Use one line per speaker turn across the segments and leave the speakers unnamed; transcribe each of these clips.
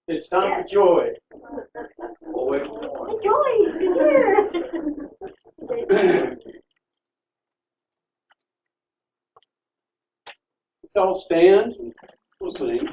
It's time for joy.
Oh, wait. Joy, she's here.
Let's all stand. We'll sing.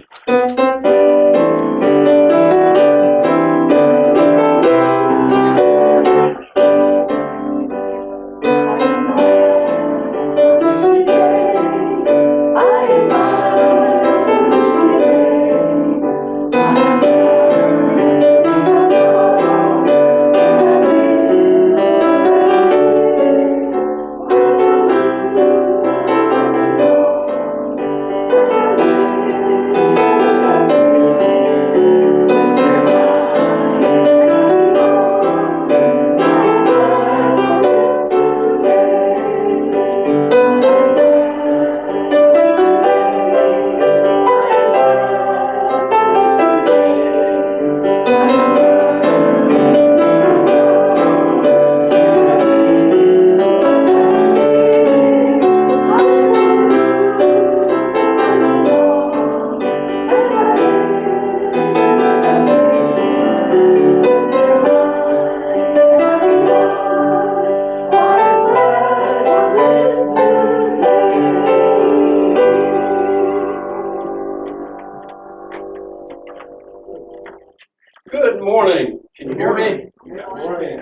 Good morning. Can you hear me?
Good morning.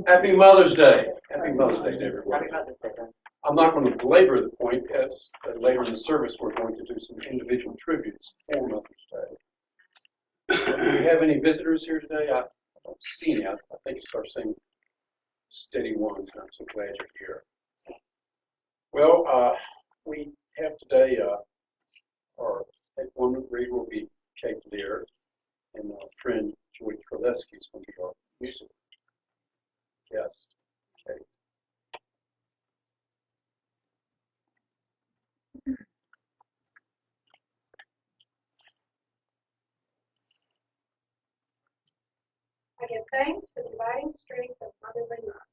Happy Mother's Day. Happy Mother's Day to everyone. I'm not going to belabor the point, as later in the service we're going to do some individual tributes for Mother's Day. Do we have any visitors here today? I don't see any. I think it's our same steady ones, and I'm so glad you're here. Well, we have today our head woman reader will be Kate Lear, and our friend Joy Treleski is going to be our music guest. Kate.
I give thanks for the abiding strength of motherly love.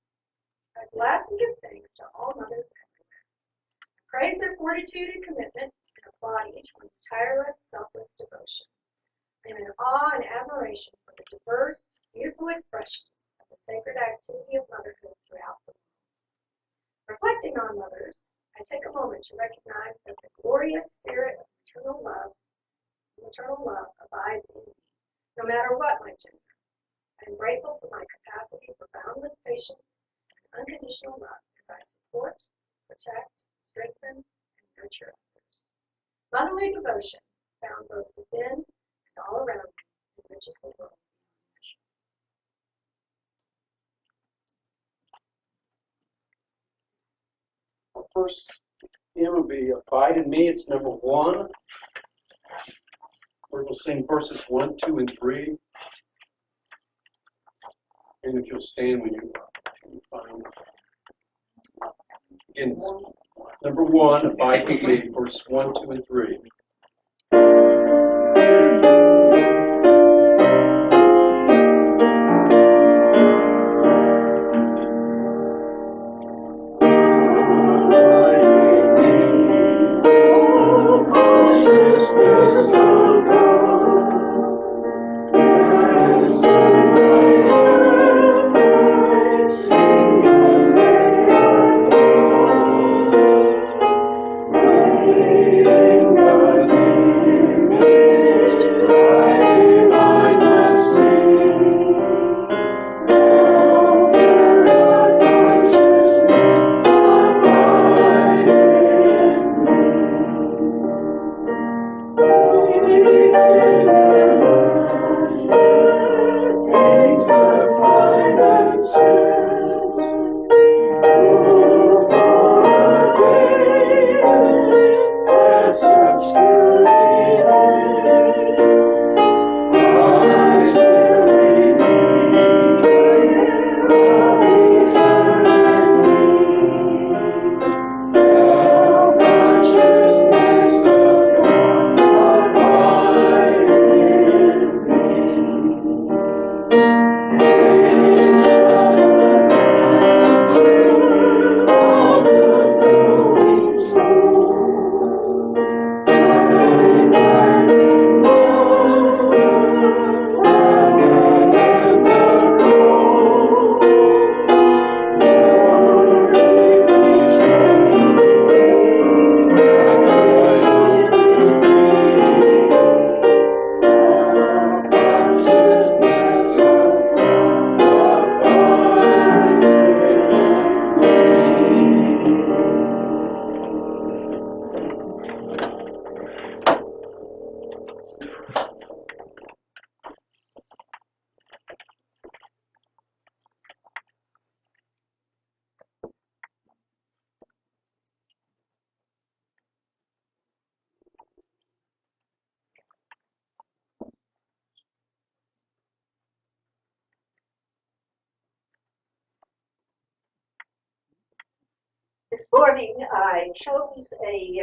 I bless and give thanks to all mothers everywhere. I praise their fortitude and commitment and applaud each one's tireless, selfless devotion. I am in awe and admiration for the diverse, beautiful expressions of the sacred activity of motherhood throughout the world. Reflecting on mothers, I take a moment to recognize that the glorious spirit of maternal love abides in me, no matter what my gender. I am grateful for my capacity for boundless patience and unconditional love as I support, protect, strengthen, and nurture others. Motherly devotion, found both within and all around me, enriches the world beyond measure.
Our first hymn will be Abide in Me. It's number 1. We're going to sing verses 1, 2, and 3. And if you'll stand when you find. Again, number 1, Abide with Me, verse 1, 2, and 3.
Thank you. This morning I chose a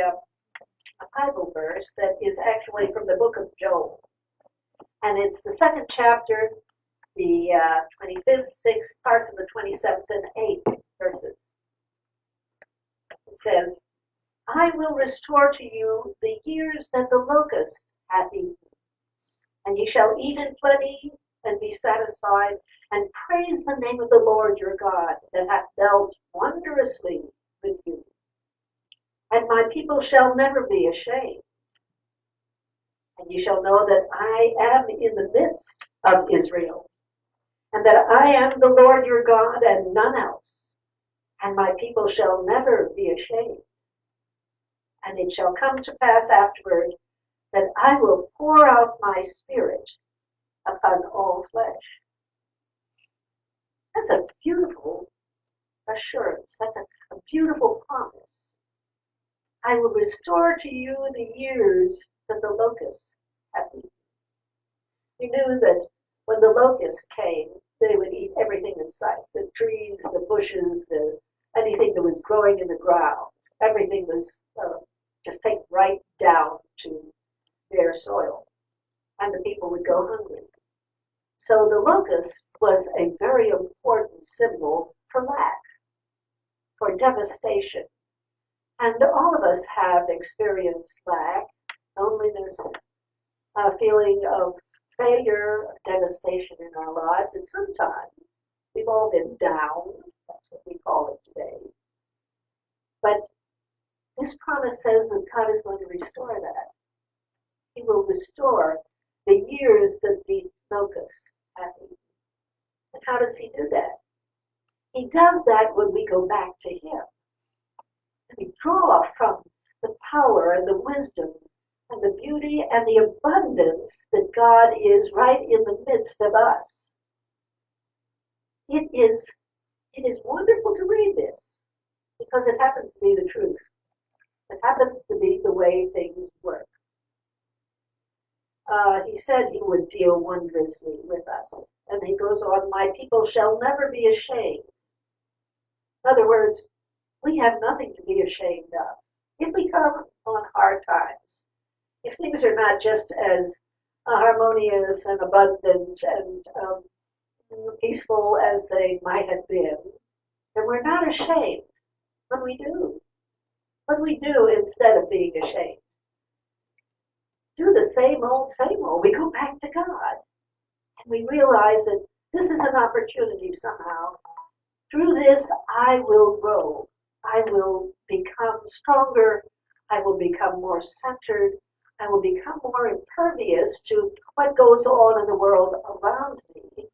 Bible verse that is actually from the book of Job. And it's the second chapter, the 25th, 6th, parts of the 27th and 8th verses. It says, I will restore to you the years that the locust hath eaten, and ye shall eat in plenty and be satisfied, and praise the name of the Lord your God, that hath dealt wondrously with you. And my people shall never be ashamed. And ye shall know that I am in the midst of Israel, and that I am the Lord your God, and none else. And my people shall never be ashamed. And it shall come to pass afterward that I will pour out my spirit upon all flesh. That's a beautiful assurance. That's a beautiful promise. I will restore to you the years that the locust hath eaten. You knew that when the locusts came, they would eat everything in sight. The trees, the bushes, anything that was growing in the ground. Everything was just taken right down to bare soil. And the people would go hungry. So the locust was a very important symbol for lack, for devastation. And all of us have experienced lack, loneliness, a feeling of failure, devastation in our lives. And sometimes we've all been down. That's what we call it today. But this promise says that God is going to restore that. He will restore the years that the locust hath eaten. And how does he do that? He does that when we go back to him. And we draw from the power and the wisdom and the beauty and the abundance that God is right in the midst of us. It is wonderful to read this because it happens to be the truth. It happens to be the way things work. He said he would deal wondrously with us. And he goes on, my people shall never be ashamed. In other words, we have nothing to be ashamed of. If we come on hard times, if things are not just as harmonious and abundant and peaceful as they might have been, then we're not ashamed. What do? What do we do instead of being ashamed? Do the same old, same old. We go back to God. And we realize that this is an opportunity somehow. Through this, I will grow. I will become stronger. I will become more centered. I will become more impervious to what goes on in the world around me.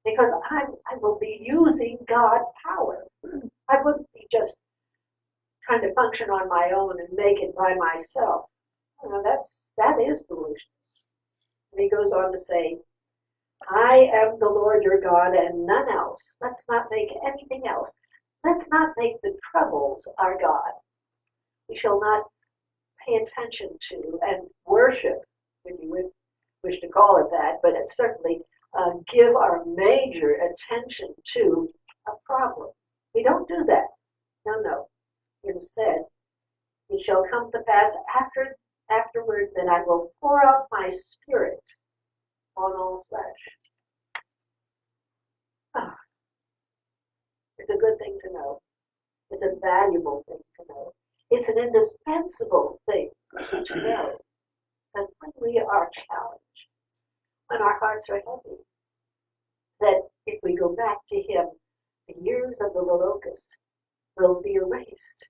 Because I will be using God power. I wouldn't be just trying to function on my own and make it by myself. You know, that is foolishness. And he goes on to say, I am the Lord your God and none else. Let's not make anything else. Let's not make the troubles our God. We shall not pay attention to and worship, if you wish to call it that, but it's certainly give our major attention to a problem. We don't do that. No. Instead, it shall come to pass afterward that I will pour out my spirit on all flesh. It's a good thing to know. It's a valuable thing to know. It's an indispensable thing to know that when we are challenged, when our hearts are heavy, that if we go back to him, the years of the locust will be erased.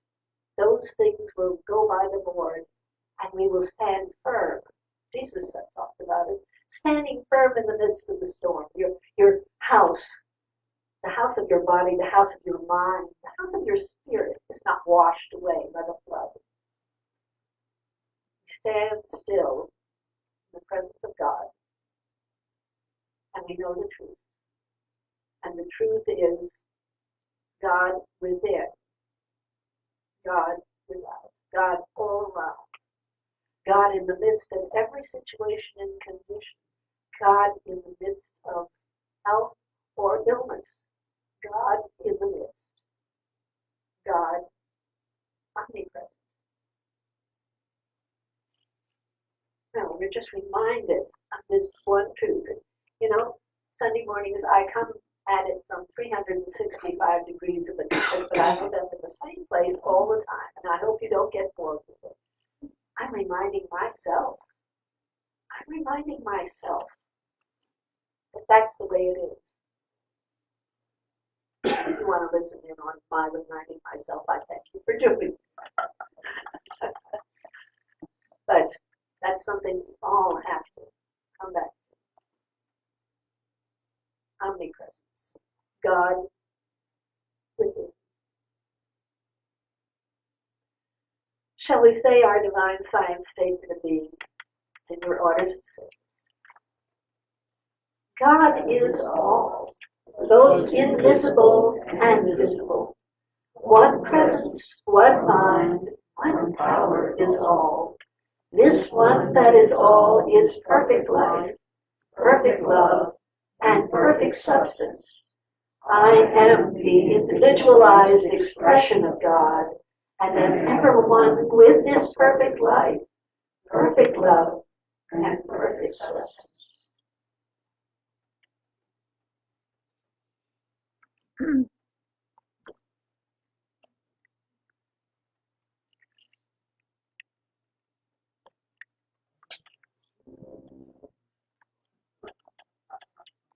Those things will go by the board, and we will stand firm. Jesus talked about it. Standing firm in the midst of the storm. Your house, the house of your body, the house of your mind, the house of your spirit is not washed away by the flood. We stand still in the presence of God, and we know the truth. And the truth is God within, God without, God all around, God in the midst of every situation and condition, God in the midst of health or illness, God in the midst, God omnipresent. No, we're just reminded of this one truth. You know, Sunday mornings I come at it from 365 degrees of the compass, but I end up in the same place all the time, and I hope you don't get bored with it. I'm reminding myself that that's the way it is. If you want to listen in on my reminding myself, I thank you for doing it. But that's something we all have to come back to. Omnipresence. God within. Shall we say our divine science statement of being? It's in your orders it says. God is all, both invisible and visible. One presence, one mind, one power is all. This one that is all is perfect life, perfect love, and perfect substance. I am the individualized expression of God, and am ever one with this perfect life, perfect love, and perfect substance.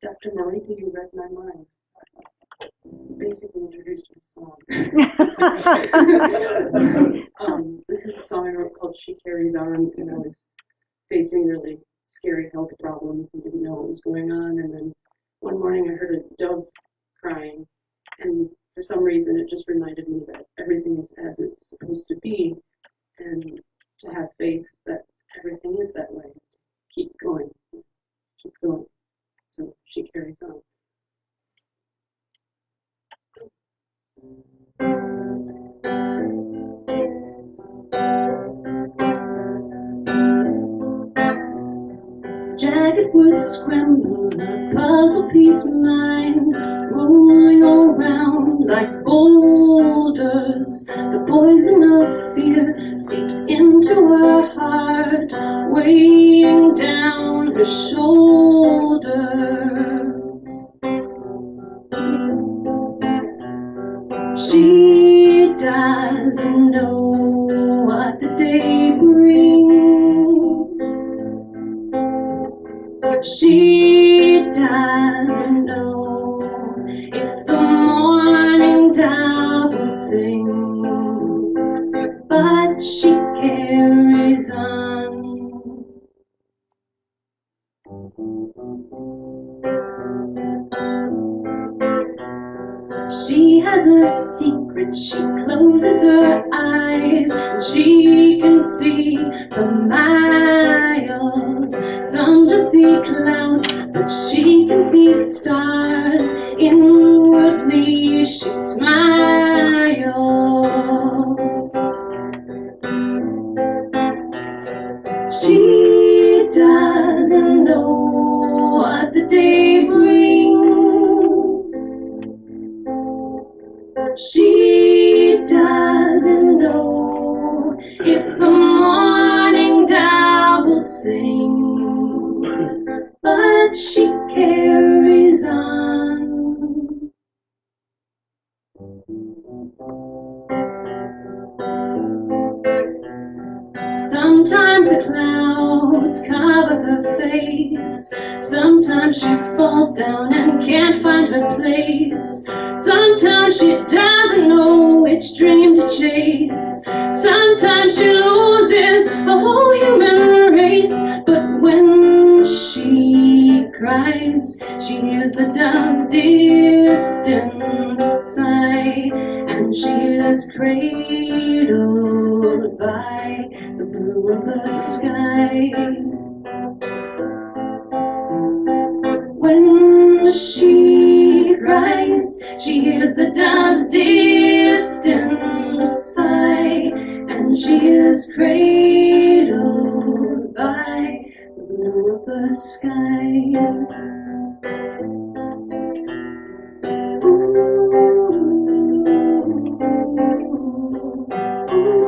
Dr. Maurita, you read my mind. You basically introduced my song. This is a song I wrote called She Carries On, and I was facing really scary health problems and didn't know what was going on. And then one morning I heard a dove crying, and for some reason it just reminded me that everything is as it's supposed to be, and to have faith that everything is that way. Keep going. Keep going. So she carries on. Jagged wood scramble, a puzzle piece mind, rolling around like boulders. The poison of fear seeps into her heart, weighing down her shoulders. She doesn't know what the day brings. She doesn't know if the morning dove will sing, but she carries on. She has a secret, she closes her eyes, and she can see for miles. Some just see clouds, but she can see stars. Inwardly she smiles. She doesn't know what the day brings. She doesn't know if the morning dove will sing, but she carries on. Sometimes the clouds cover her face. Sometimes she falls down and can't find her place. Sometimes she doesn't know which dream to chase. Sometimes she loses the whole human race. But when she cries, she hears the dove's distant sigh, and she is cradled by the blue of the sky. When she cries, she hears the dove's distant sigh, and she is cradled by the blue of the sky. Ooh, ooh, ooh.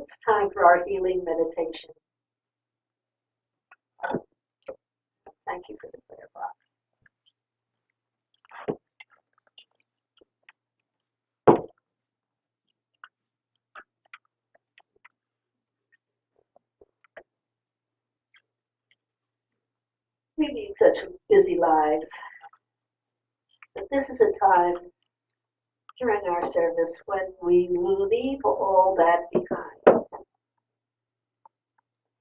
It's time for our healing meditation. Thank you for the prayer box. We lead such busy lives, but this is a time during our service when we leave all that behind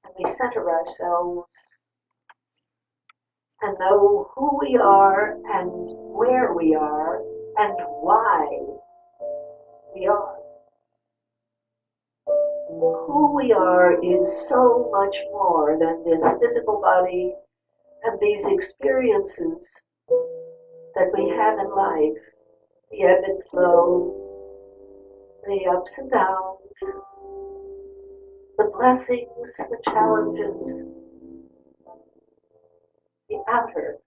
and we center ourselves and know who we are and where we are and why we are. Who we are is so much more than this physical body and these experiences that we have in life, the ebb and flow, the ups and downs, the blessings, the challenges, the outer.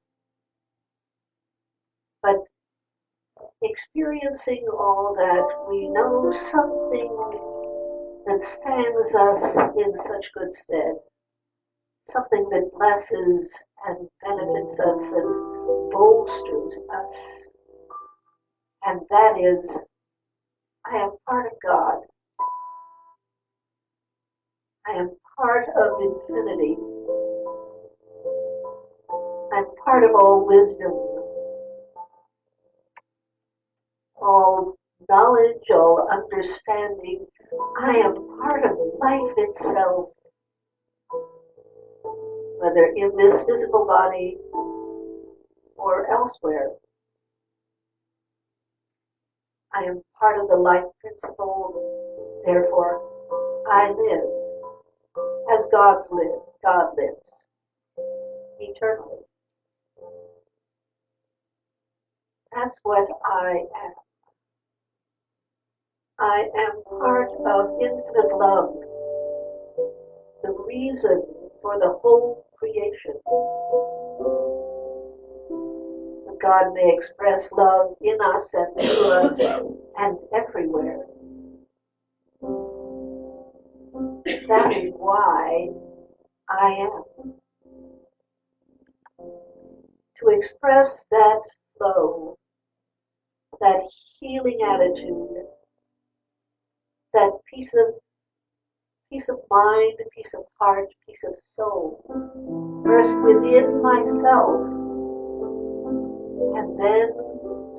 But experiencing all that, we know something that stands us in such good stead, something that blesses and benefits us and bolsters us. And that is, I am part of God. I am part of infinity. I'm part of all wisdom, all knowledge, all understanding. I am part of life itself, whether in this physical body or elsewhere. I am part of the life principle, therefore I live as God lives eternally. That's what I am. I am part of infinite love, the reason for the whole creation. God may express love in us and through us and everywhere. That is why I am. To express that flow, that healing attitude, that peace of mind, peace of heart, peace of soul, first within myself, and then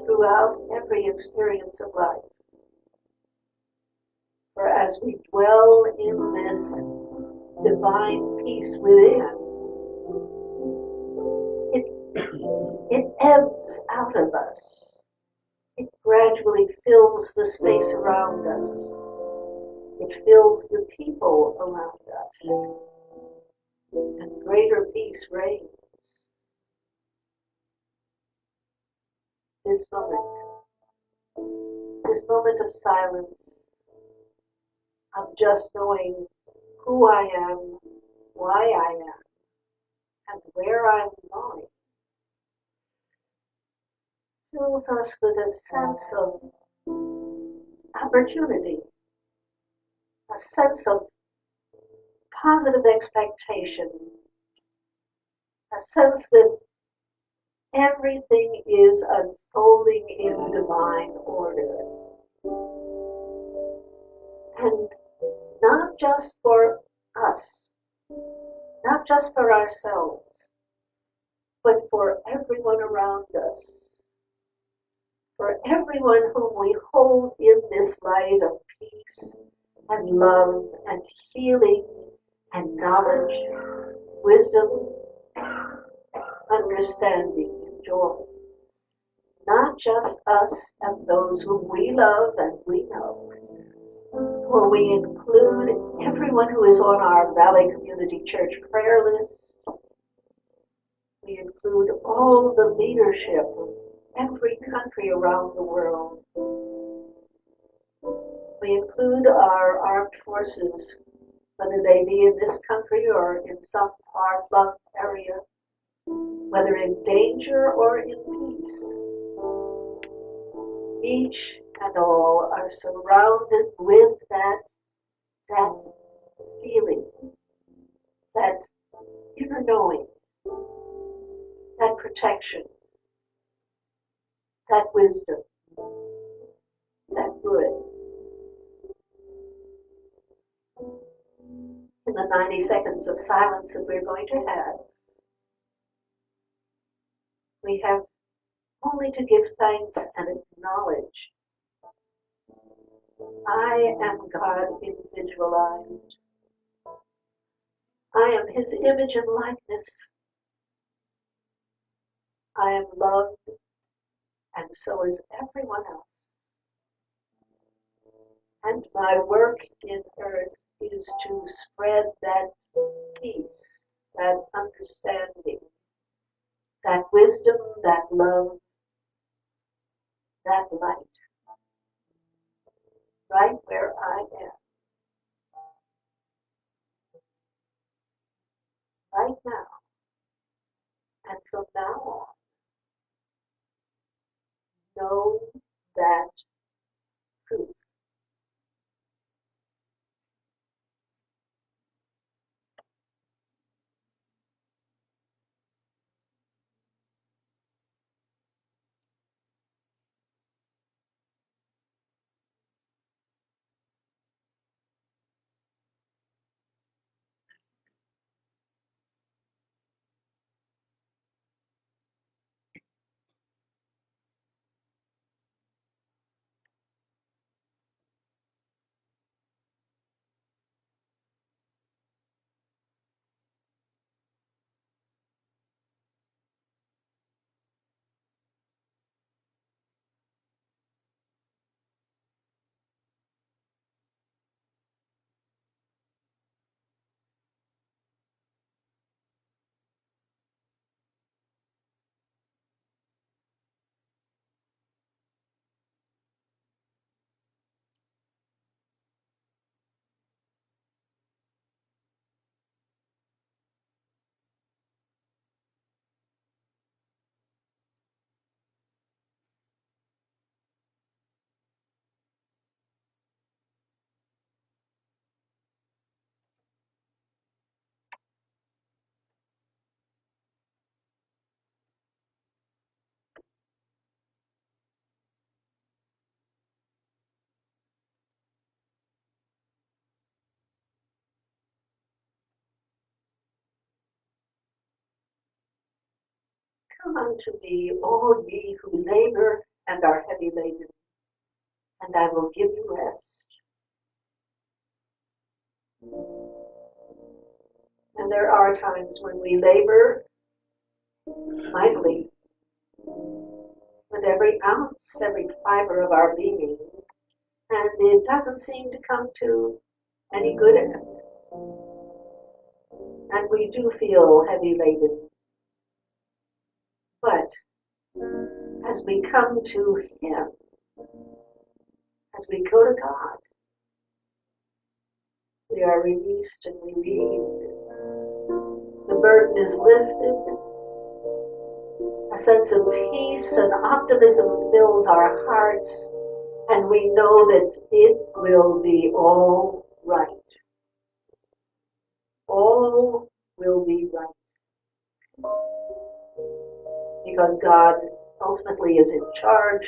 throughout every experience of life. For as we dwell in this divine peace within, it ebbs out of us. It gradually fills the space around us. It fills the people around us. And greater peace reigns. This moment of silence, of just knowing who I am, why I am, and where I'm going, fills us with a sense of opportunity, a sense of positive expectation, a sense that everything is unfolding in divine order. And not just for us, not just for ourselves, but for everyone around us, for everyone whom we hold in this light of peace and love and healing and knowledge, wisdom, understanding, and joy. Not just us and those whom we love and we know, for we include everyone who is on our Valley Community Church prayer list. We include all the leadership of every country around the world. We include our armed forces, whether they be in this country or in some far-flung area, whether in danger or in peace. Each and all are surrounded with that that feeling, that inner knowing, that protection, that wisdom, that good. In the 90 seconds of silence that we're going to have, we have only to give thanks and acknowledge I am God individualized. I am His image and likeness. I am loved, and so is everyone else. And my work in earth is to spread that peace, that understanding, that wisdom, that love, that light, right where I am, right now, and from now on. Know that truth. Come unto me, all ye who labor and are heavy laden, and I will give you rest. And there are times when we labor mightily with every ounce, every fiber of our being, and it doesn't seem to come to any good end. And we do feel heavy laden. But as we come to Him, as we go to God, we are released and relieved. The burden is lifted. A sense of peace and optimism fills our hearts, and we know that it will be all right. All will be right. Because God ultimately is in charge,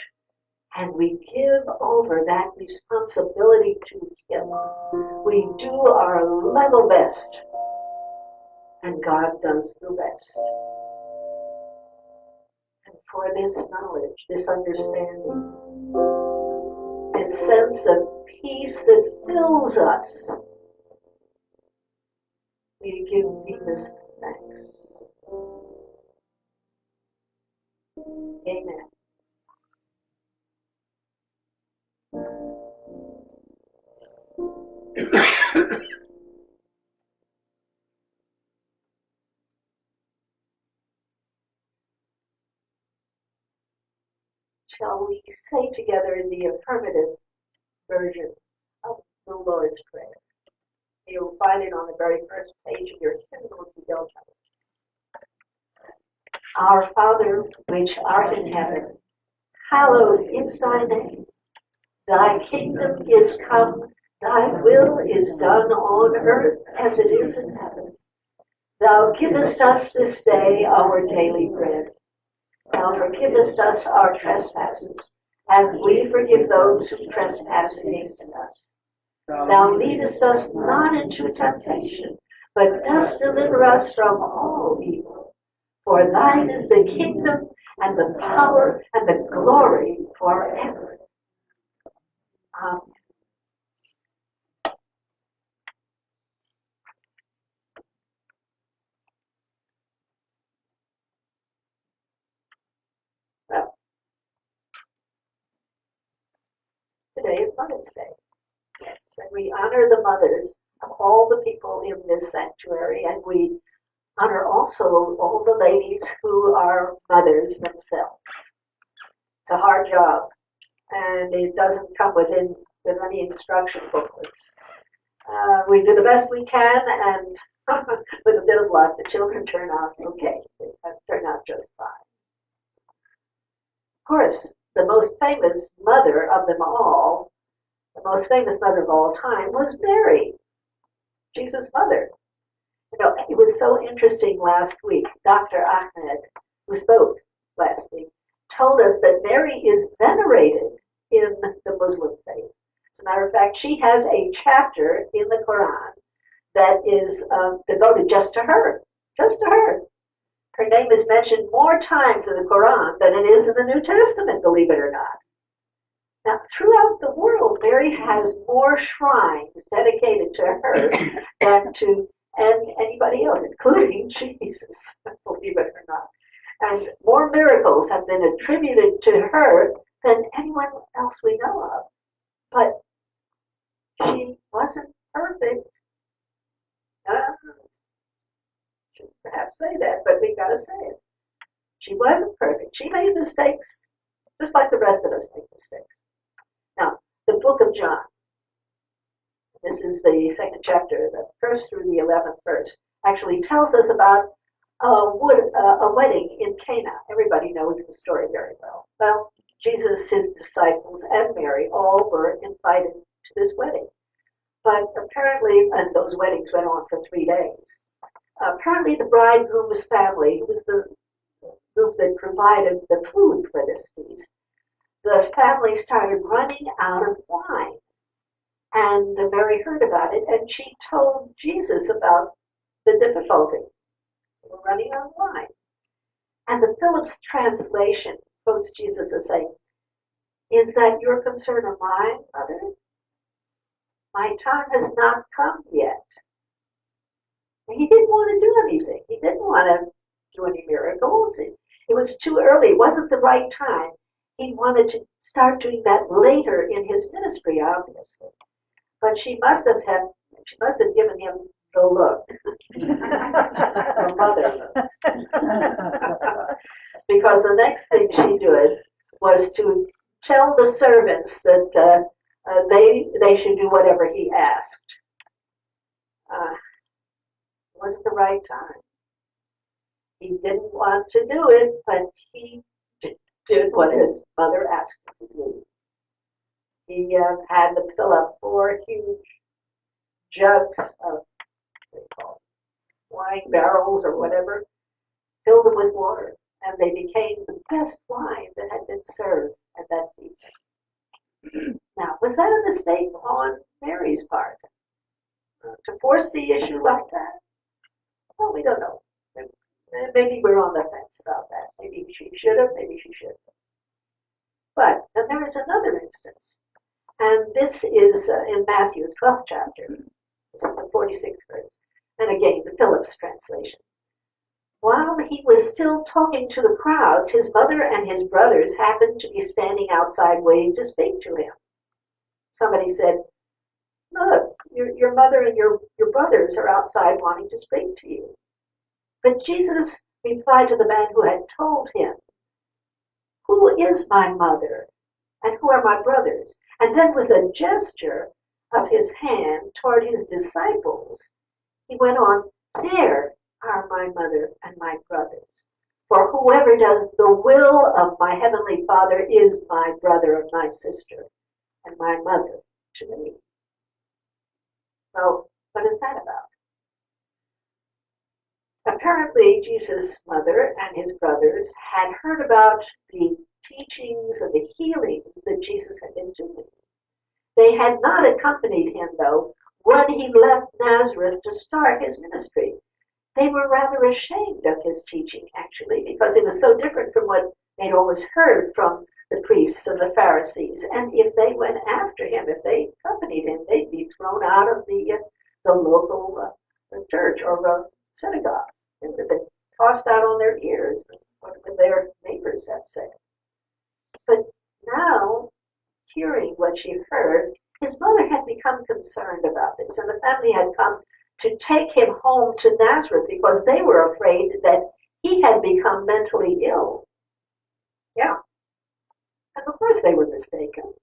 and we give over that responsibility to Him. We do our level best, and God does the rest. And for this knowledge, this understanding, this sense of peace that fills us, we give deepest thanks. Amen. Shall we say together the affirmative version of the Lord's Prayer? You'll find it on the very first page of your hymnal if you don't have it. Our Father, which art in heaven, hallowed is thy name. Thy kingdom is come, Thy will is done on earth as it is in heaven. Thou givest us this day our daily bread. Thou forgivest us our trespasses, as we forgive those who trespass against us. Thou leadest us not into temptation, but dost deliver us from all evil. For thine is the kingdom, and the power, and the glory forever. Amen. Well, today is Mother's Day. Yes, and we honor the mothers of all the people in this sanctuary, and we honor also all the ladies who are mothers themselves. It's a hard job, and it doesn't come with any instruction booklets. We do the best we can, and with a bit of luck, the children turn out okay. They turn out just fine. Of course, the most famous mother of them all, the most famous mother of all time, was Mary, Jesus' mother. You know, it was so interesting last week. Dr. Ahmed, who spoke last week, told us that Mary is venerated in the Muslim faith. As a matter of fact, she has a chapter in the Quran that is devoted just to her. Just to her. Her name is mentioned more times in the Quran than it is in the New Testament, believe it or not. Now, throughout the world, Mary has more shrines dedicated to her than to anybody else, including Jesus, believe it or not. And more miracles have been attributed to her than anyone else we know of. But she wasn't perfect. Shouldn't perhaps say that, but we gotta say it. She wasn't perfect. She made mistakes, just like the rest of us make mistakes. Now, the book of John. This is the second chapter, the first through the 11th verse, actually tells us about a wedding in Cana. Everybody knows the story very well. Well, Jesus, his disciples, and Mary all were invited to this wedding. But apparently, and those weddings went on for 3 days, apparently the bridegroom's family, who was the group that provided the food for this feast, the family started running out of wine. And Mary heard about it, and she told Jesus about the difficulty. They were running out of wine. And the Phillips translation quotes Jesus as saying, "Is that your concern or mine, Mother? My time has not come yet." And he didn't want to do anything. He didn't want to do any miracles. It was too early. It wasn't the right time. He wanted to start doing that later in his ministry, obviously. But she must have given him the look. Her mother. Because the next thing she did was to tell the servants that they should do whatever he asked. It wasn't the right time. He didn't want to do it, but he did what his mother asked him to do. He had them fill up 4 huge jugs of what they call wine barrels or whatever, filled them with water, and they became the best wine that had been served at that feast. Now, was that a mistake on Mary's part? To force the issue like that? Well, we don't know. Maybe we're on the fence about that. Maybe she should have, maybe she shouldn't have. But then there is another instance. And this is in Matthew, 12th chapter. This is the 46th verse. And again, the Phillips translation. While he was still talking to the crowds, his mother and his brothers happened to be standing outside waiting to speak to him. Somebody said, "Look, your mother and your brothers are outside wanting to speak to you." But Jesus replied to the man who had told him, "Who is my mother? And who are my brothers?" And then with a gesture of his hand toward his disciples, he went on, "There are my mother and my brothers. For whoever does the will of my heavenly Father is my brother and my sister and my mother to me." Well, what is that about? Apparently, Jesus' mother and his brothers had heard about the teachings and the healings that Jesus had been doing. They had not accompanied him, though, when he left Nazareth to start his ministry. They were rather ashamed of his teaching, actually, because it was so different from what they'd always heard from the priests and the Pharisees. And if they went after him, if they accompanied him, they'd be thrown out of the local church or synagogue. They'd been tossed out on their ears. What would their neighbors have said? But now, hearing what she heard, his mother had become concerned about this, and the family had come to take him home to Nazareth because they were afraid that he had become mentally ill. Yeah. And of course they were mistaken.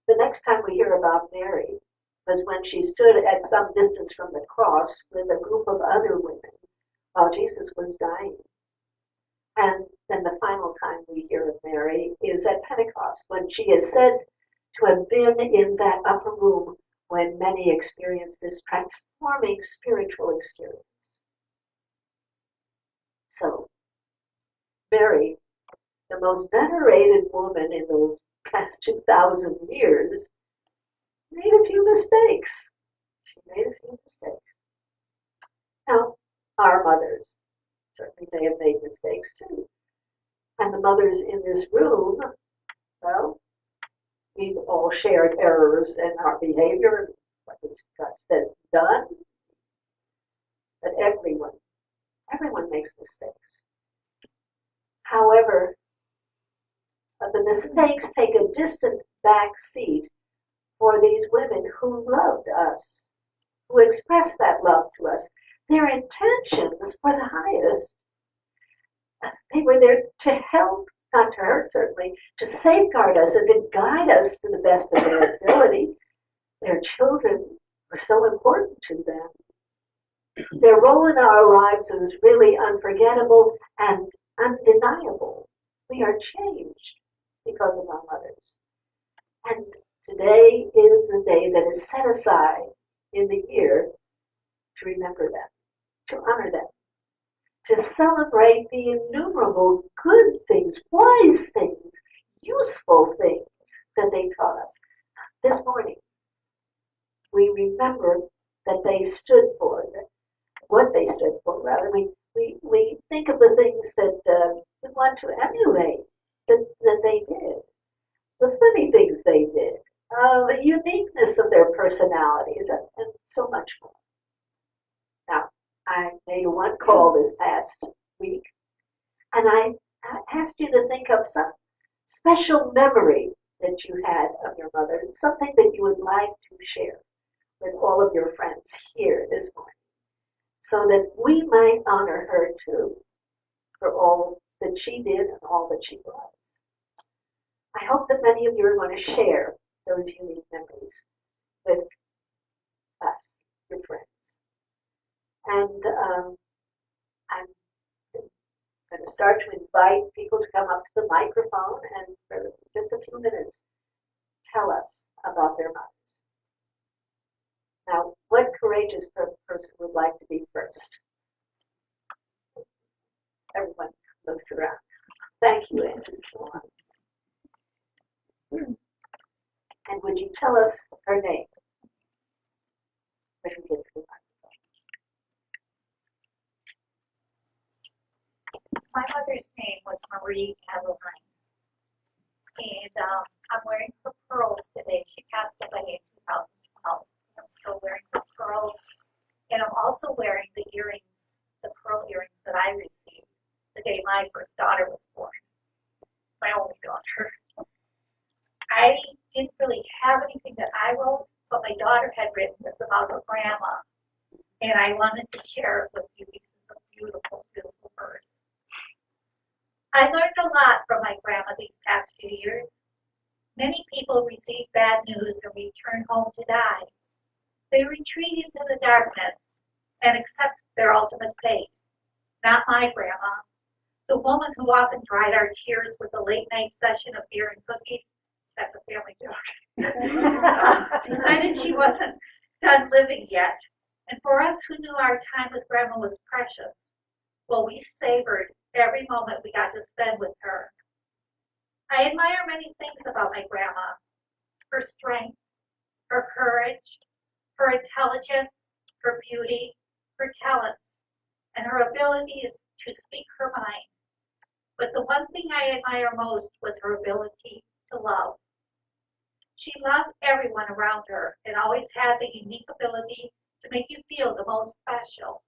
The next time we hear about Mary was when she stood at some distance from the cross with a group of other women while Jesus was dying. And then the final time we hear of Mary is at Pentecost, when she is said to have been in that upper room when many experienced this transforming spiritual experience. So, Mary, the most venerated woman in the past 2,000 years, made a few mistakes. She made a few mistakes. Now, our mothers certainly may have made mistakes too. And the mothers in this room, well, we've all shared errors in our behavior, what we've got said, done. But everyone makes mistakes. However, the mistakes take a distant back seat for these women who loved us, who expressed that love to us. Their intentions were the highest. They were there to help, not to hurt certainly, to safeguard us and to guide us to the best of their ability. Their children were so important to them. Their role in our lives was really unforgettable and undeniable. We are changed because of our mothers. And today is the day that is set aside in the year to remember them, to honor them, to celebrate the innumerable good things, wise things, useful things that they taught us. This morning, we remember that they stood for, what they stood for, rather. We think of the things that we want to emulate that they did, the funny things they did, the uniqueness of their personalities, and so much more. Now, I made one call this past week, and I asked you to think of some special memory that you had of your mother, something that you would like to share with all of your friends here this morning, so that we might honor her too for all that she did and all that she was. I hope that many of you are going to share those unique memories with us, your friends. And I'm going to start to invite people to come up to the microphone and for just a few minutes tell us about their mothers. Now, what courageous person would like to be first? Everyone looks around. Thank you, Andrew. And would you tell us her name when we get to the microphone?
My mother's name was Maurita Wiggins, and I'm wearing her pearls today. She passed away in 2012. I'm still wearing her pearls, and I'm also wearing the earrings, the pearl earrings that I received the day my first daughter was born, my only daughter. I didn't really have anything that I wrote, but my daughter had written this about her grandma, and I wanted to share it with you because it's a beautiful, beautiful verse. I learned a lot from my grandma these past few years. Many people receive bad news and return home to die. They retreat into the darkness and accept their ultimate fate. Not my grandma, the woman who often dried our tears with a late night session of beer and cookies. That's a family joke. decided she wasn't done living yet. And for us who knew our time with Grandma was precious, well, we savored every moment we got to spend with her. I admire many things about my grandma: her strength, her courage, her intelligence, her beauty, her talents, and her ability to speak her mind. But the one thing I admire most was her ability to love. She loved everyone around her and always had the unique ability to make you feel the most special.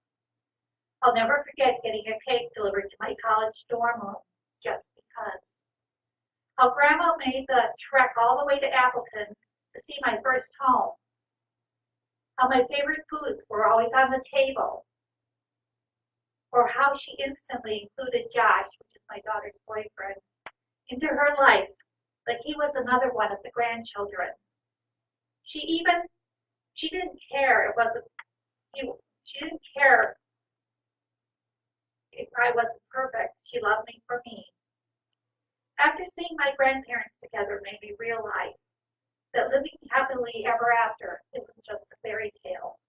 I'll never forget getting a cake delivered to my college dorm room just because. How Grandma made the trek all the way to Appleton to see my first home. How my favorite foods were always on the table. Or how she instantly included Josh, which is my daughter's boyfriend, into her life like he was another one of the grandchildren. She didn't care she didn't care if I wasn't perfect. She loved me for me. After seeing my grandparents together made me realize that living happily ever after isn't just a fairy tale.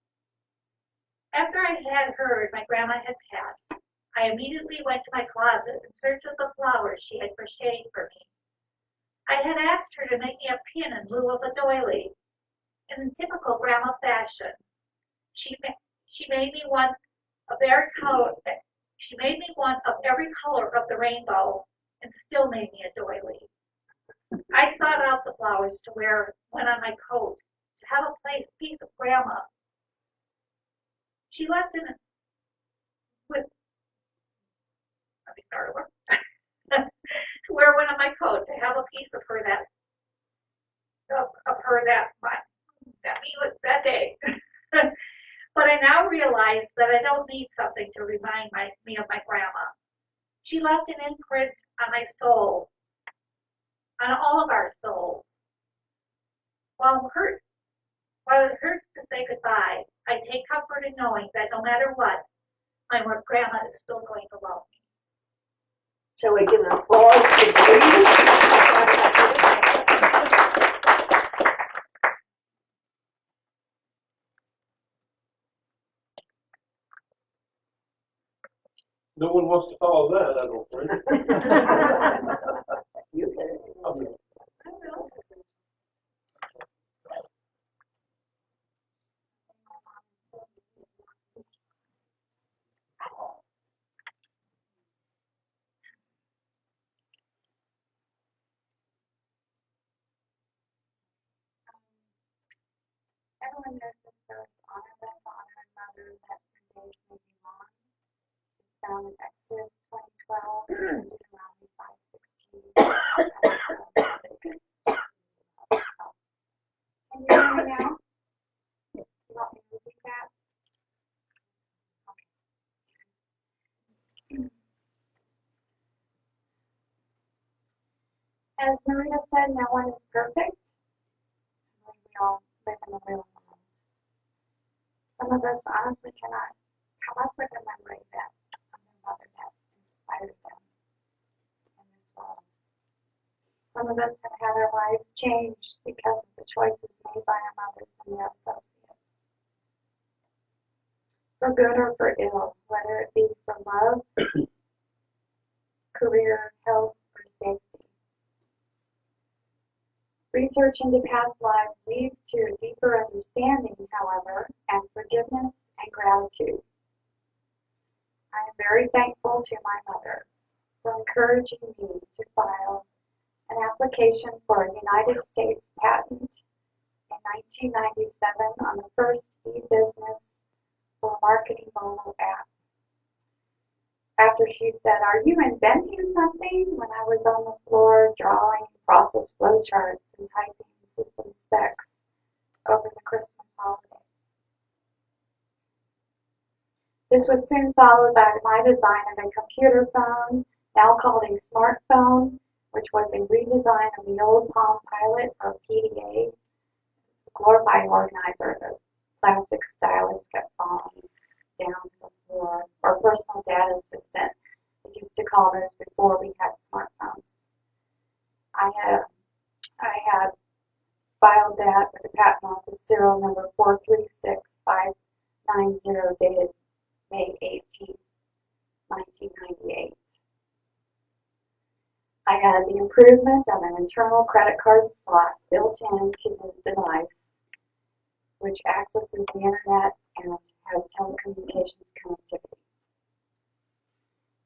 After I had heard my grandma had passed, I immediately went to my closet in search of the flowers she had crocheted for me. I had asked her to make me a pin in lieu of a doily. In typical grandma fashion, she made me one of every color. She made me one of every color of the rainbow, and still made me a doily. I sought out the flowers to wear when on my coat, to have a piece of grandma. She left in with. Let me start over. To wear one on my coat, to have a piece of her that day. But I now realize that I don't need something to remind me of my grandma. She left an imprint on my soul, on all of our souls. While it hurts to say goodbye, I take comfort in knowing that no matter what, my grandma is still going to love me.
Shall we give an applause to Maurita?
No one wants to follow that, I don't think.
You can.
Okay.
Everyone knows this verse: honor them to honor another, that their days may be long. It's found in Exodus 20:12, Deuteronomy 5:16. Can you hear me now? You want me to repeat that? Okay. As Maurita said, no one is perfect. We all live in a real world. Some of us honestly cannot come up with a memory of their mother that inspired them in this world. Some of us have had our lives changed because of the choices made by our mothers and their associates. For good or for ill, whether it be for love, career, health, or safety. Research into past lives leads to a deeper understanding, however, and forgiveness and gratitude. I am very thankful to my mother for encouraging me to file an application for a United States patent in 1997 on the first e-business for marketing mobile app. After she said, "Are you inventing something?" when I was on the floor drawing process flowcharts and typing system specs over the Christmas holidays. This was soon followed by my design of a computer phone, now called a smartphone, which was a redesign of the old Palm Pilot or PDA, glorified organizer, the plastic stylus kept falling down to the floor, or personal data assistant. We used to call those before we had smartphones. I had filed that with the Patent Office serial number 436590 dated May 18, 1998. I had the improvement of an internal credit card slot built into the device, which accesses the internet and has telecommunications connectivity.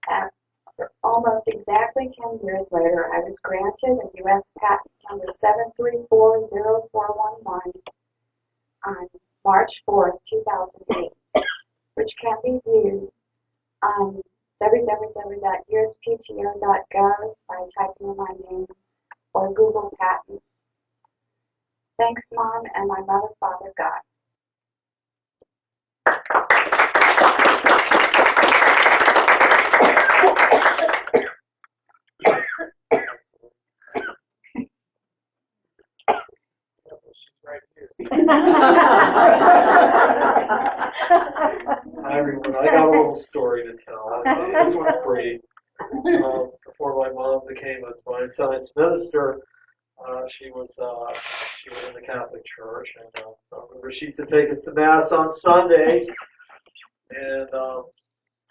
After almost exactly 10 years later, I was granted a U.S. patent number 7340411 on March 4th, 2008, which can be viewed on www.uspto.gov by typing in my name or Google Patents. Thanks, Mom, and my mother, Father, God.
Hi everyone, I got a little story to tell. Okay, this one's brief. Before my mom became a divine science minister, she was in the Catholic Church, and I remember she used to take us to Mass on Sundays, and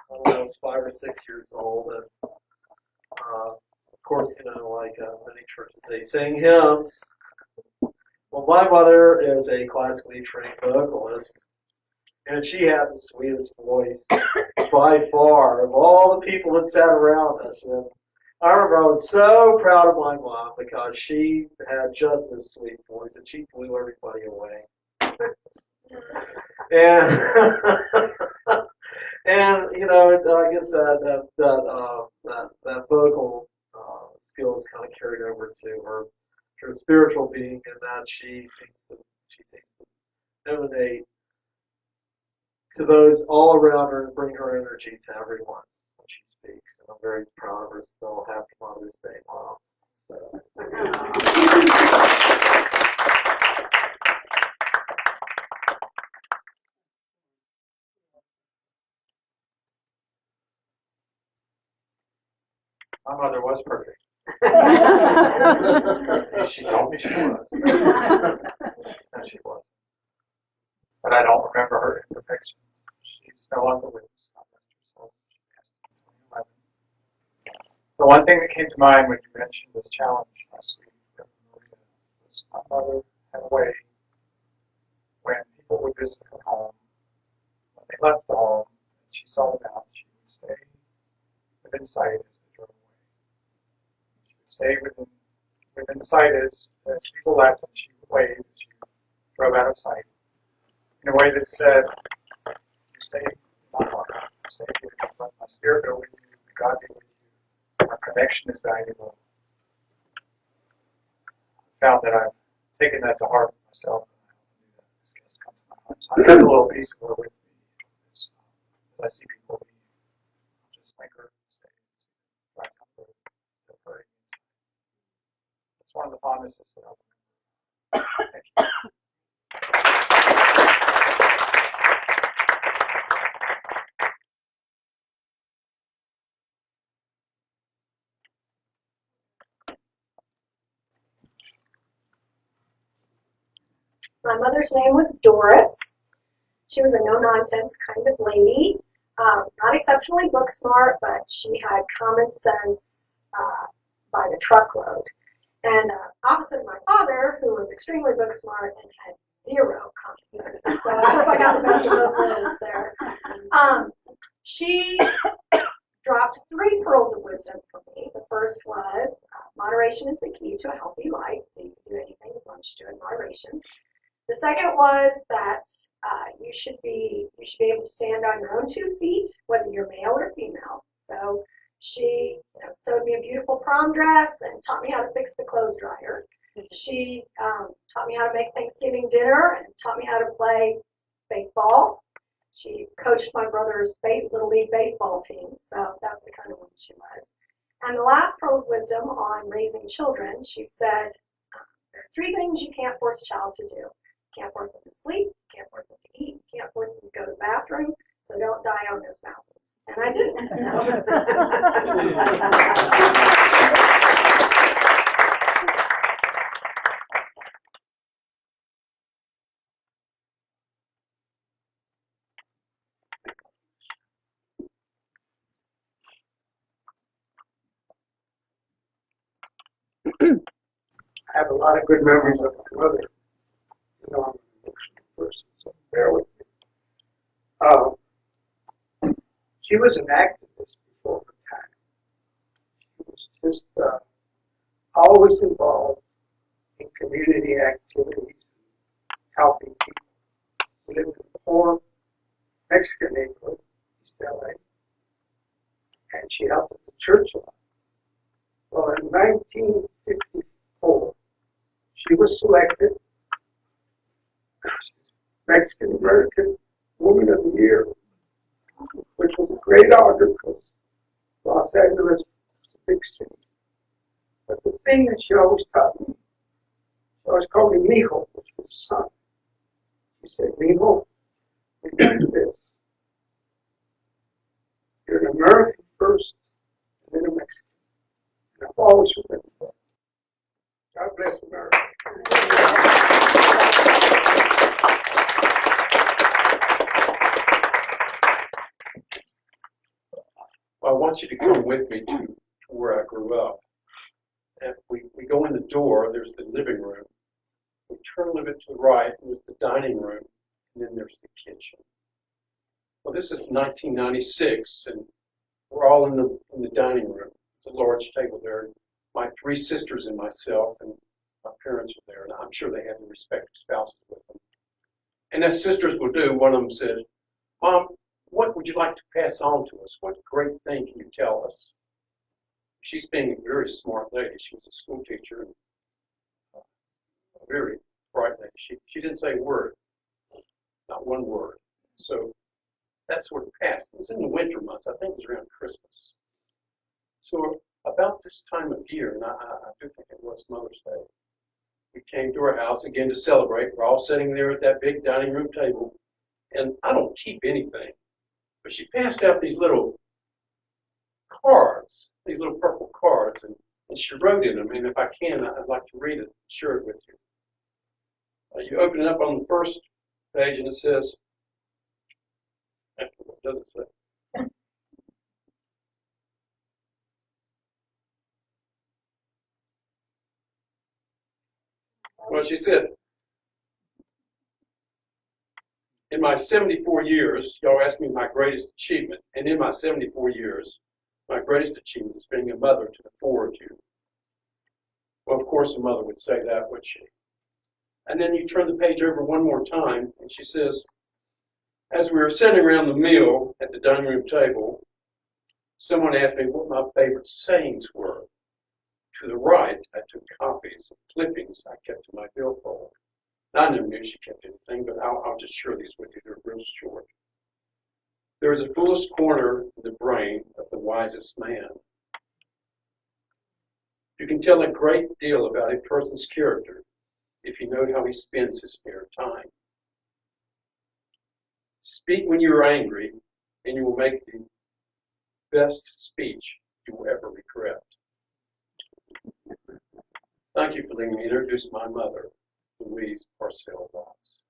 when I was 5 or 6 years old, and of course, like many churches, they sing hymns. Well, my mother is a classically trained vocalist, and she had the sweetest voice by far of all the people that sat around us. And I remember I was so proud of my mom because she had just this sweet voice, and she blew everybody away. And and I guess that vocal skills kind of carried over to her spiritual being, and that she seems to emanate to those all around her and bring her energy to everyone when she speaks. And I'm very proud of her still. Happy Mother's Day, Mom. So.
My mother was perfect. She told me she was. And she was. But I don't remember her imperfections. She's no longer with us. God rest her soul. She passed in 2011. The one thing that came to mind when you mentioned this challenge last week with Maurita was my mother had a way when people would visit her home, when they left the home, and she saw them out, she would stay within sight as they drove away. She would stay within sight as people left, and she would wave as you drove out of sight in a way that said, you stay in my heart, you stay here, let my spirit go with you, may God be with you, our connection is valuable. I found that I've taken that to heart myself, and I do that as guests come to my heart. So I got a little piece of her with me as I see people leave. I'll just make her stay and try to comfort her inside. It's one of the fondnesses that I remember. Thank you.
My mother's name was Doris. She was a no-nonsense kind of lady. Not exceptionally book smart, but she had common sense by the truckload. And opposite my father, who was extremely book smart and had zero common sense. So I hope I got the best of both worlds there. She dropped 3 pearls of wisdom for me. The first was moderation is the key to a healthy life, so you can do anything as long as you do it in moderation. The second was that you should be able to stand on your own 2 feet, whether you're male or female. So she sewed me a beautiful prom dress and taught me how to fix the clothes dryer. She taught me how to make Thanksgiving dinner and taught me how to play baseball. She coached my brother's Little League baseball team, so that was the kind of woman she was. And the last pearl of wisdom on raising children, she said, there are 3 things you can't force a child to do. You can't force them to sleep, you can't force them to eat, you can't force them to go to the bathroom, so don't die on those mountains. And I didn't. So.
a lot of good memories of my mother. You know, I'm an emotional person, so bear with me. She was an activist before her time. She was just always involved in community activities, helping people. We lived in a poor Mexican neighborhood, East LA, and she helped at the church a lot. Well, in 1954, she was selected Mexican American Woman of the Year, which was a great honor because Los Angeles was a big city. But the thing that she always taught me, she always called me mijo, which was son. She said, mijo, remember this. You're an American first, and then a Mexican. And I've always remembered that. God bless America.
I want you to come with me to where I grew up. And we go in the door, there's the living room. We turn a little bit to the right, and there's the dining room, and then there's the kitchen. Well, this is 1996, and we're all in the dining room. It's a large table there. My three sisters and myself, and my parents are there, and I'm sure they had their respective spouses with them. And as sisters will do, one of them said, Mom, what would you like to pass on to us? What great thing can you tell us? She's being a very smart lady. She was a school teacher and a very bright lady. She didn't say a word, not one word. So that's what it passed. It was in the winter months. I think it was around Christmas. So about this time of year, and I do think it was Mother's Day, we came to her house again to celebrate. We're all sitting there at that big dining room table, and I don't keep anything, but she passed out these little cards, these little purple cards, and she wrote in them, and if I can, I'd like to read it, share it with you. You open it up on the first page, and it says, what does it say? Well, she said, in my 74 years, y'all asked me my greatest achievement, and in my 74 years, my greatest achievement is being a mother to the four of you. Well, of course, a mother would say that, would she? And then you turn the page over one more time, and she says, as we were sitting around the meal at the dining room table, someone asked me what my favorite sayings were. To the right, I took copies of clippings I kept in my billfold. I never knew she kept anything, but I'll just share these with you. They're real short. There is a foolish corner in the brain of the wisest man. You can tell a great deal about a person's character if you know how he spends his spare time. Speak when you are angry, and you will make the best speech you will ever regret. Thank you for letting me introduce my mother, Louise Parcell Watts.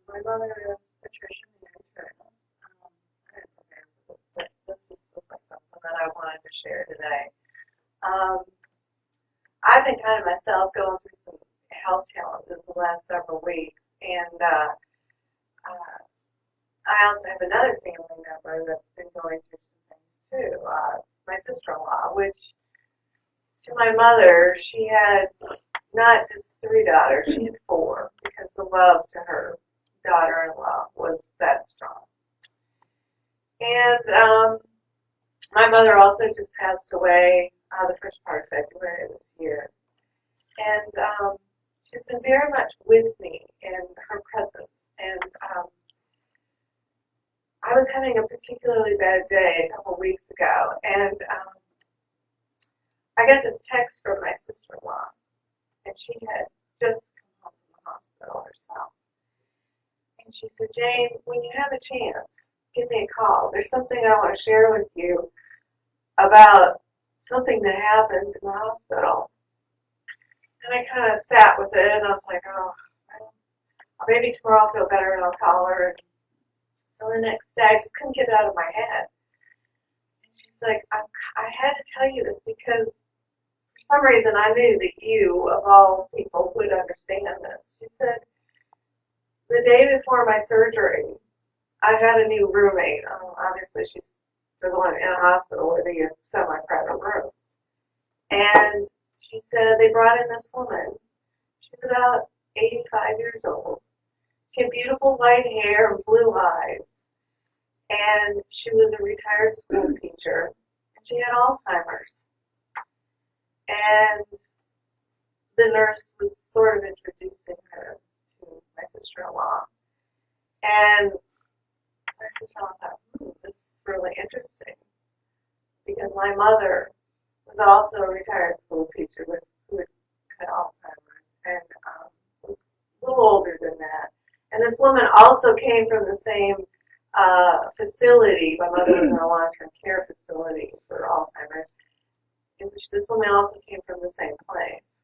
My mother is Patricia Mann-Turnes. I didn't prepare for this, but this just was like something that I wanted to share today. I've been kind of myself going through some health challenges the last several weeks, and I also have another family member that's been going through some things too. It's my sister-in-law, which to my mother, she had not just 3 daughters, she had 4, because the love to her daughter-in-law was that strong. And my mother also just passed away the first part of February this year. And she's been very much with me in her presence. And I was having a particularly bad day a couple weeks ago, and I got this text from my sister-in-law, and she had just come home from the hospital herself. And she said, Jane, when you have a chance, give me a call. There's something I want to share with you about something that happened in the hospital. And I kind of sat with it, and I was like, oh, well, maybe tomorrow I'll feel better and I'll call her. And so the next day, I just couldn't get it out of my head. And she's like, I had to tell you this because for some reason I knew that you, of all people, would understand this. She said, the day before my surgery, I had a new roommate. Obviously, she's the one in a hospital where they have semi-private rooms. And she said they brought in this woman. She's about 85 years old. She had beautiful white hair and blue eyes. And she was a retired school teacher. And she had Alzheimer's. And the nurse was sort of introducing her to my sister-in-law. And my sister-in-law thought, this is really interesting. Because my mother was also a retired school teacher who had Alzheimer's and was a little older than that. And this woman also came from the same facility. My mother was in a long-term care facility for Alzheimer's. In which this woman also came from the same place.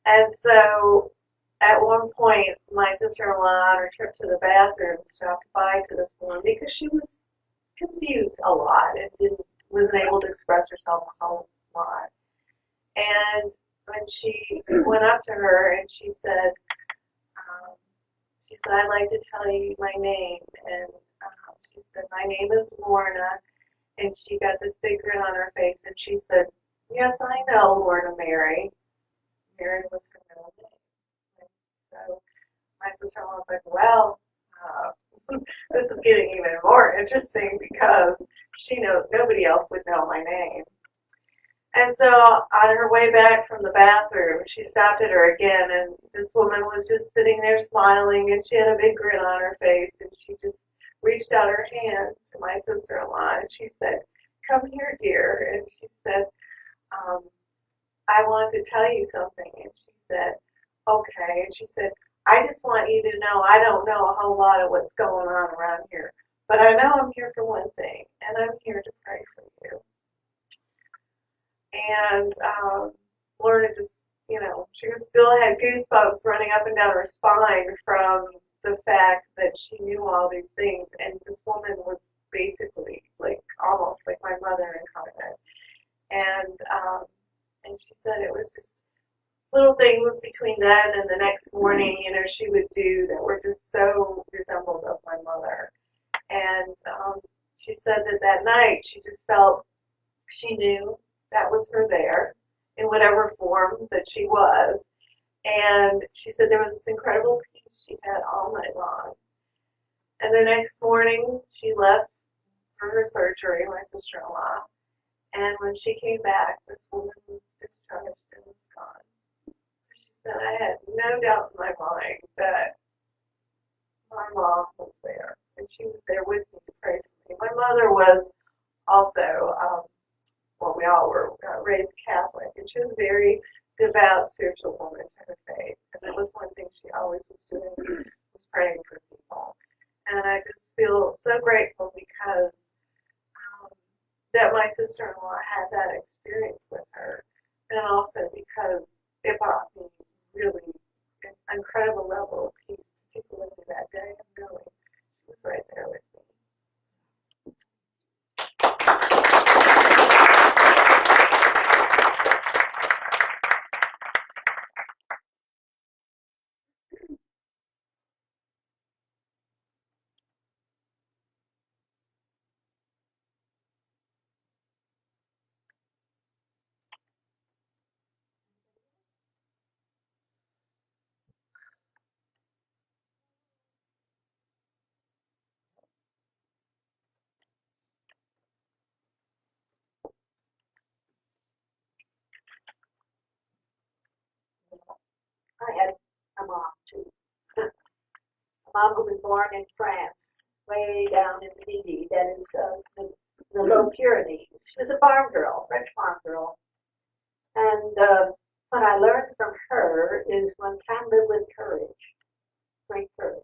And so at one point, my sister-in-law on her trip to the bathroom stopped by to this woman because she was confused a lot and wasn't able to express herself a whole lot. And when she went up to her and she said, I'd like to tell you my name. And she said, my name is Lorna. And she got this big grin on her face and she said, yes, I know Lorna Mary. Mary was her middle name. And so my sister-in-law was like, well, this is getting even more interesting because she knows nobody else would know my name. And so on her way back from the bathroom, she stopped at her again, and this woman was just sitting there smiling, and she had a big grin on her face, and she just reached out her hand to my sister-in-law, and she said, come here, dear. And she said, I want to tell you something. And she said, okay. And she said, I just want you to know I don't know a whole lot of what's going on around here, but I know I'm here for one thing, and I'm here to pray for you. And Lorna just, she still had goosebumps running up and down her spine from the fact that she knew all these things, and this woman was basically almost like my mother incarnate. And she said it was just little things between then and the next morning, she would do that were just so resembled of my mother. And she said that night she just felt she knew that was her there in whatever form that she was. And she said there was this incredible peace she had all night long. And the next morning she left for her surgery, my sister-in-law. And when she came back, this woman was discharged and was gone. She said, I had no doubt in my mind that my mom was there, and she was there with me to pray for me. My mother was also, we all were raised Catholic, and she was a very devout, spiritual woman to her faith. And that was one thing she always was doing, was praying for people. And I just feel so grateful because that my sister-in-law had that experience with her, and also because it brought me really an incredible level of peace, particularly that day of knowing she was right there with me.
I had a mom too. A mom who was born in France, way down in the Midi, that is the Low Pyrenees. She was a farm girl, French farm girl. And what I learned from her is one can live with courage, great courage.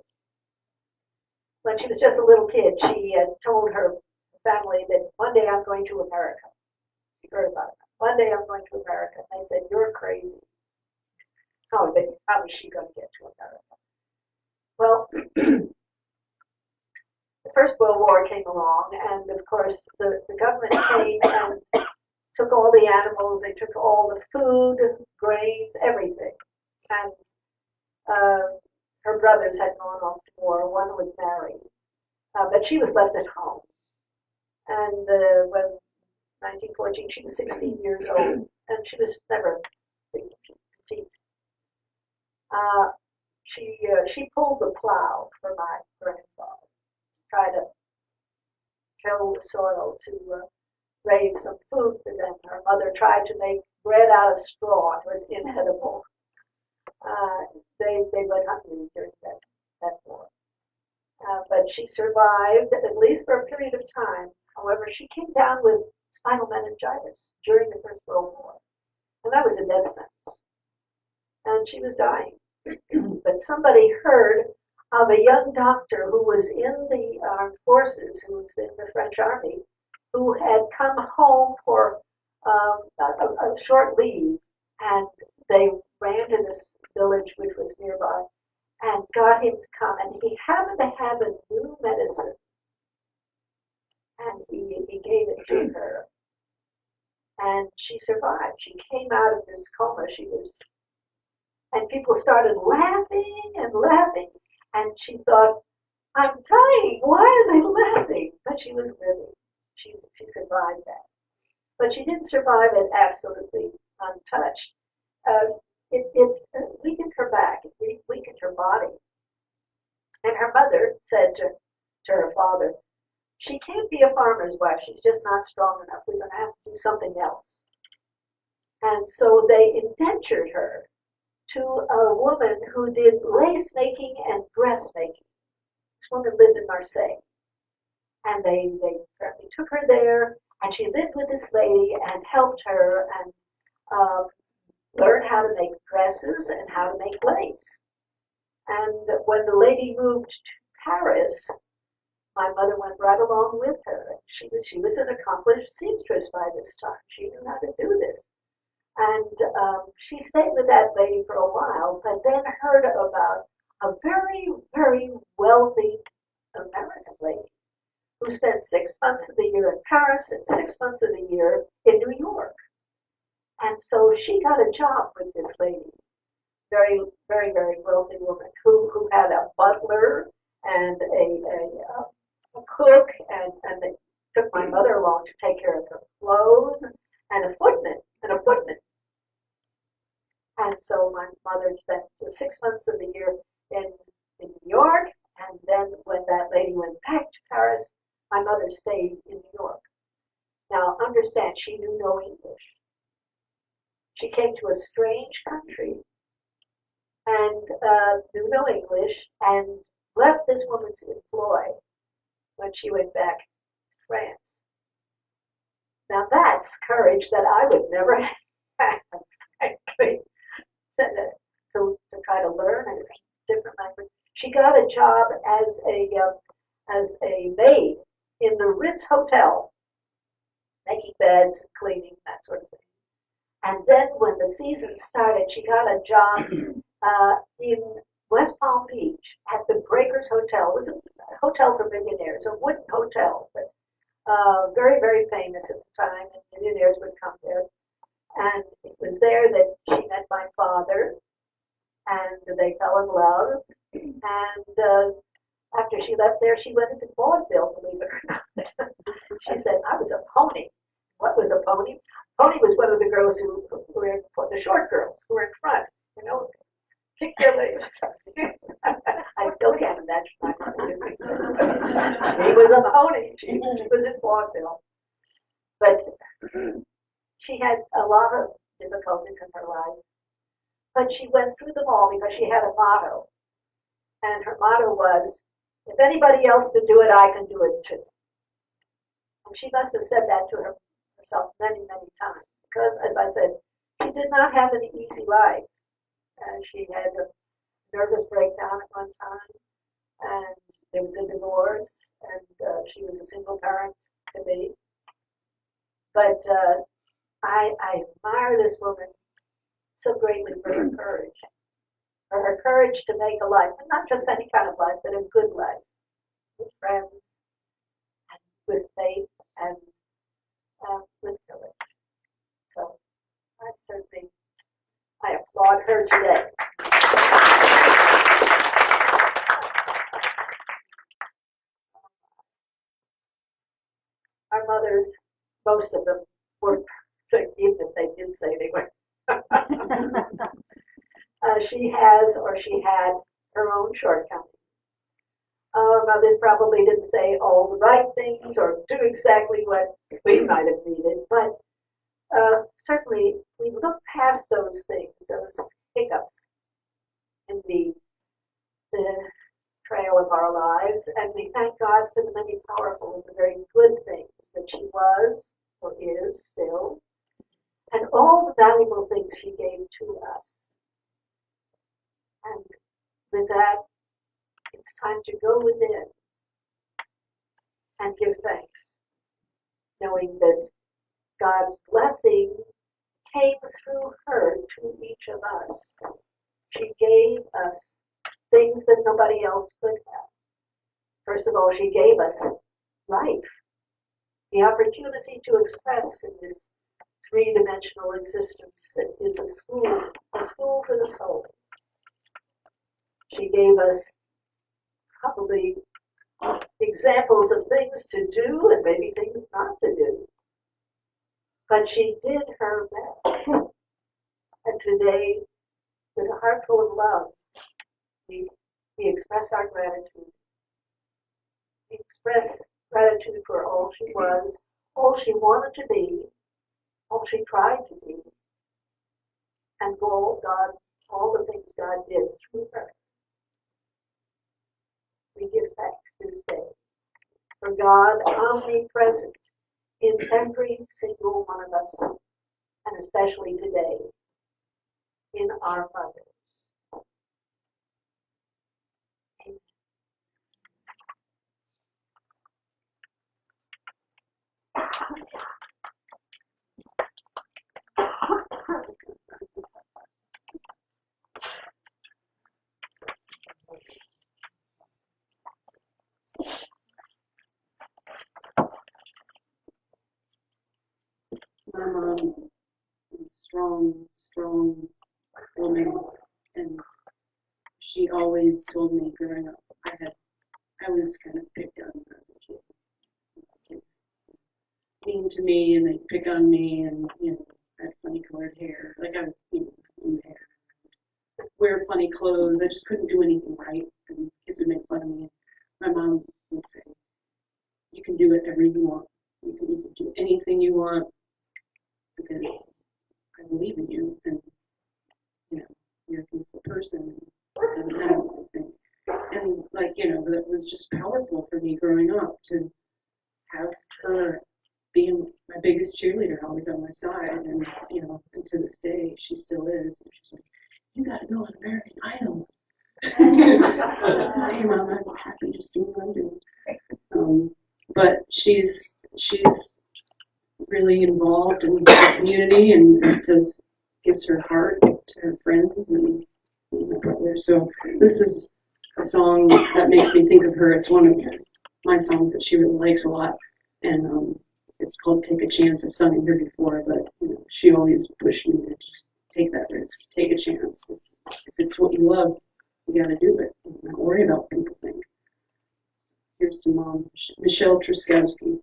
when she was just a little kid, she told her family that one day I'm going to America. She heard about it. One day I'm going to America. And they said, you're crazy. Oh, but how is she going to get to America? Well, the First World War came along, and of course the government came and took all the animals, they took all the food, grains, everything. And her brothers had gone off to war. One was married, but she was left at home. And when 1914, she was 16 years old, and she was never petite. She pulled the plow for my grandfather, tried to till the soil to raise some food for them. Her mother tried to make bread out of straw. It was inedible. They went hungry during that war. But she survived, at least for a period of time. However, she came down with spinal meningitis during the First World War. And that was a death sentence. And she was dying. But somebody heard of a young doctor who was in the armed forces, who was in the French army, who had come home for a short leave, and they ran to this village which was nearby and got him to come, and he happened to have a new medicine, and he gave it to her, and she survived. She came out of this coma. And people started laughing and laughing, and she thought, I'm dying, why are they laughing? But she was living. She survived that. But she didn't survive it absolutely untouched. It weakened her back, it weakened her body. And her mother said to her father, she can't be a farmer's wife, she's just not strong enough, we're going to have to do something else. And so they indentured her to a woman who did lace making and dress making. This woman lived in Marseille. And they took her there, and she lived with this lady and helped her and learn how to make dresses and how to make lace. And when the lady moved to Paris, my mother went right along with her. She was an accomplished seamstress by this time. She knew how to do this. And she stayed with that lady for a while, but then heard about a very, very wealthy American lady who spent 6 months of the year in Paris and 6 months of the year in New York. And so she got a job with this lady, very, very, very wealthy woman who had a butler and a cook, and they took my mother along to take care of her clothes, and a footman. And so my mother spent 6 months of the year in New York, and then when that lady went back to Paris, my mother stayed in New York. Now understand, she knew no English. She came to a strange country and knew no English, and left this woman's employ when she went back to France. Now that's courage that I would never have, frankly, to try to learn a different language. She got a job as a maid in the Ritz Hotel, making beds, cleaning, that sort of thing. And then when the season started, she got a job in West Palm Beach at the Breakers Hotel. It was a hotel for millionaires, a wooden hotel, but very, very famous at the time, and millionaires would come there. And it was there that she met my father, and they fell in love. And after she left there, she went into vaudeville, believe it or not. She said, I was a pony. What was a pony? Pony was one of the girls who were in front, the short girls who were in front, kick their legs. I still can't imagine my mother doing it. He was a pony. She was in vaudeville. But she had a lot of difficulties in her life. But she went through them all because she had a motto. And her motto was, if anybody else can do it, I can do it too. And she must have said that to herself many, many times. Because, as I said, she did not have an easy life. She had a nervous breakdown at one time. And there was a divorce, and she was a single parent to me. But I admire this woman so greatly for her courage to make a life, and not just any kind of life, but a good life, with friends, and with faith, and with courage. So I applaud her today. Our mothers, most of them, were perfect, even if they did say they were. She has, or she had, her own shortcomings. Our mothers probably didn't say all the right things or do exactly what we might have needed, but certainly we look past those things, those hiccups in the trail of our lives, and we thank God for the many powerful and the very good things that she was or is still, and all the valuable things she gave to us. And with that, it's time to go within and give thanks, knowing that God's blessing came through her to each of us. She gave us things that nobody else could have. First of all, she gave us life, the opportunity to express in this three-dimensional existence that is a school for the soul. She gave us probably examples of things to do and maybe things not to do. But she did her best. And today, with a heart full of love, we express our gratitude. We express gratitude for all she was, all she wanted to be, all she tried to be, and all the things God did through her. We give thanks this day for God omnipresent in every single one of us, and especially today in our mothers. Amen.
My mom was a strong woman, and she always told me growing up, I was kind of picked on as a kid. Kids mean to me, and they'd pick on me, and I had funny colored hair, like I blue hair, wear funny clothes. I just couldn't do anything right, and kids would make fun of me. My mom would say, "You can do whatever you want. You can do anything you want, because I believe in you, and you're a beautiful person. It doesn't matter what you think." And that was just powerful for me growing up, to have her being my biggest cheerleader, always on my side, and and to this day she still is. And she's like, "You got to go on American Idol." That's okay, Mom. I'm happy just doing what I'm doing. But she's really involved in the community, and gives her heart to her friends and my brother. So this is a song that makes me think of her. It's one of my songs that she really likes a lot, and it's called "Take a Chance." I've sung it here before, but she always pushed me to just take that risk, take a chance. If it's what you love, you got to do it. Don't worry about what people think. Here's to Mom, Michelle Truskowski.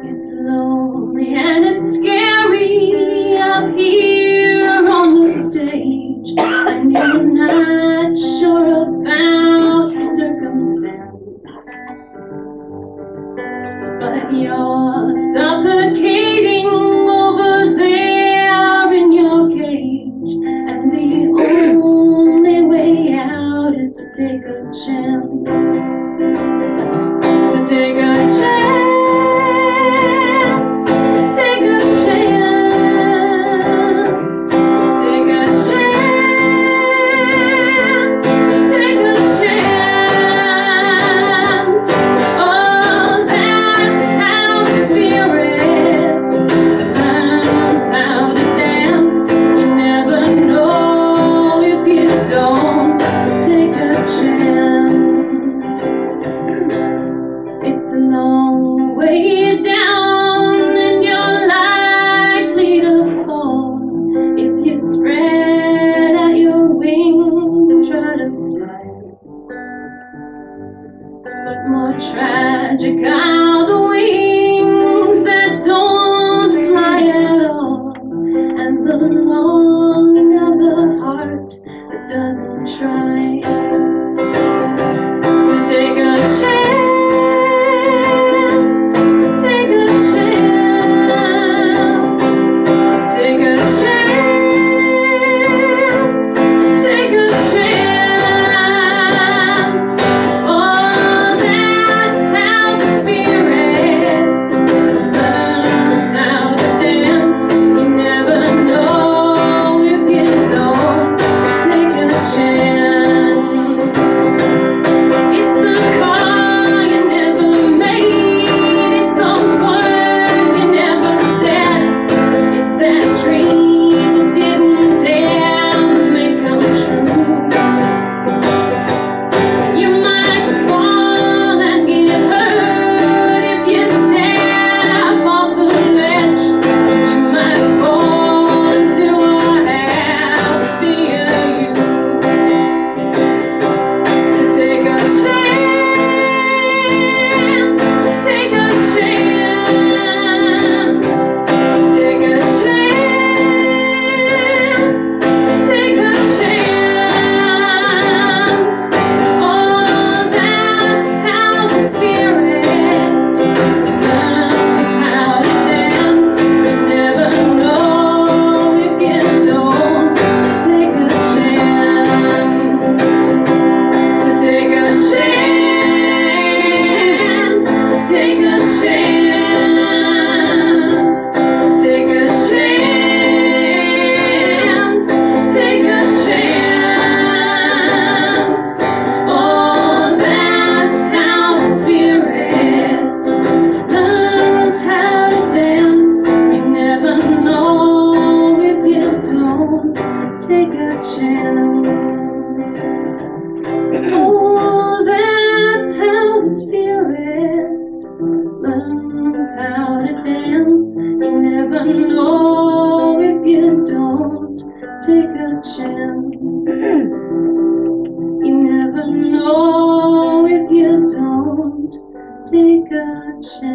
It's lonely and it's scary up here on the stage, and you're not sure about your circumstance, but you're suffocating over there in your cage, and the only way out is to take It's a long way down, and you're likely to fall if you spread out your wings and try to fly. But more tragic are the wings that don't fly at all, and the longing of the heart that doesn't try. So take a chance, take a chance, take a chance, take a chance. Oh, that's how the spirit learns how to dance. You never know if you don't take a chance. It's the call you never made. It's those words you never said. It's that dream you didn't dare to make come true. You might fall and get hurt if you stand up off the ledge. You might fall into a happier you. So take a chance, take a chance, take a chance, take a chance. Oh, that's how the spirit learns how to dance. You never know if you don't take a chance. So take a chance, take a chance, take a chance, take a chance. Oh, that's how the spirit learns how to dance. You never know if you don't take a chance. Oh, that's how the spirit learns how to dance. You never know if you don't take a chance. You never know if you don't take a chance.